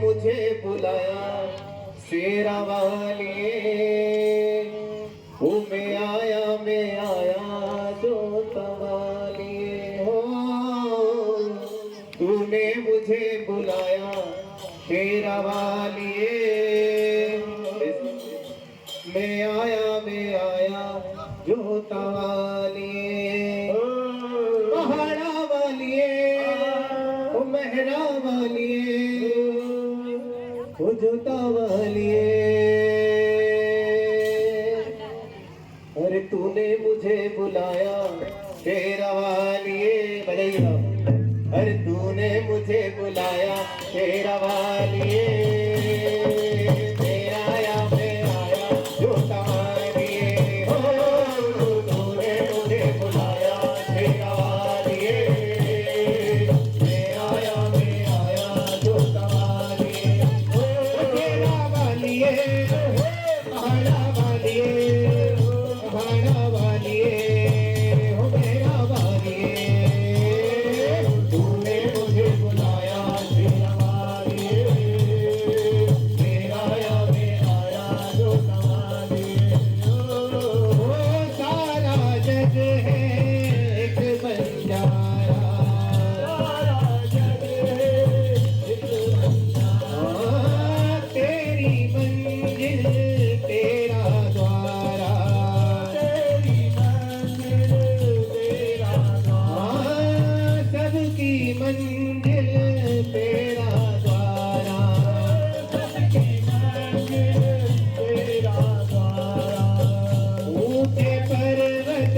मुझे बुलाया शेरा वालिए, मैं आया जो तवालिए हो। तूने मुझे बुलाया शेरा वालिए, मैं आया जो तवालिए। पहाड़ा वालिए ओ मेहरा वालिए ओ जोता वालिए। अरे तूने मुझे बुलाया शेरा वालिए, बजाइए। अरे तूने मुझे बुलाया शेरा वालिए, मैं आया जोता वालिए हो। तूने मुझे बुलाया शेरा वालिए, मैं आया जोता वालिए हो। शेरा वालिए पहाड़ा वालिए भाड़ा वालिए हो मेरा वालिए। तूने मुझे बुलाया शेरा वालिए, मैं आया जो तवालिए हो। सारा जग है एक बंजारा, सारा जग है एक बंजारा। तेरी मंजिल तेरा द्वारा, सबकी मंजिल तेरा द्वारा, सबकी मंजिल तेरा द्वारा। ऊंचे पर्वत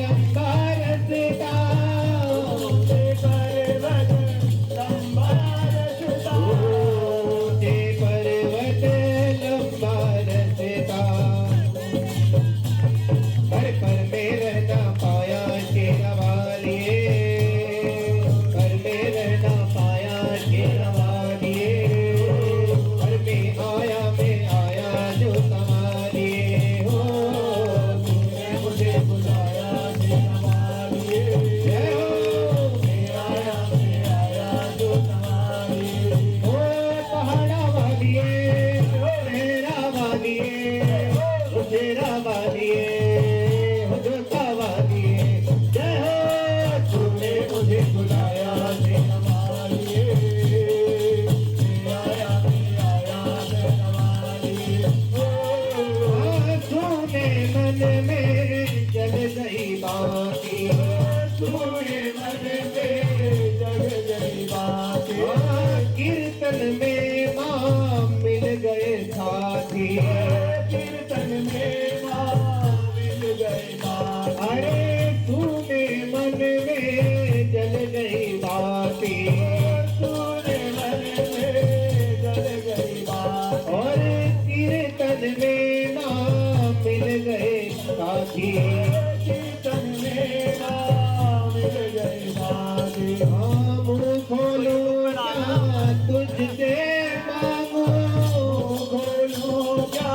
लंबा रास्ता, ऊंचे पर्वत लंबा रास्ता, ऊंचे पर्वत लंबा रास्ता। पर में रहना पाया शेरा वालिए, पर में रहना पाया शेरा वालिए। पर में आया जो तवालिए हो। तूने मुझे बुलाया शेरा वालिए, जय हो। मैं आया जो तवालिए हो। पहाड़ा वालिए मेरा वालिए हो, तेरा वालिए हो जो तवालिए, जय हो। तूने मुझे बुलाया शेरा वालिए, मैं आया तवालिए हो। तूने मन में जल गई बाती, तूने मन में जल गई बाती। कीर्तन में मां मिल गए साथी, कीर्तन में मां मिल गए साथी। अरे तूने मन में जल गई बाती, तूने मन में जल गई बात। और कीर्तन में मां मिल गए साथी, कीर्तन में मां मिल गए साथी। हाँ मुँह खोलो क्या तुझसे मांगो, खोलो क्या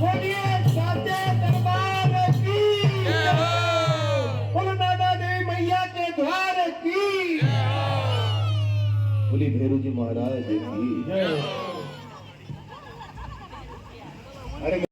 बोलिए साचे दरबार की बोलो दादा देवी मैया के द्वार की बोली भैरू जी महाराज की अरे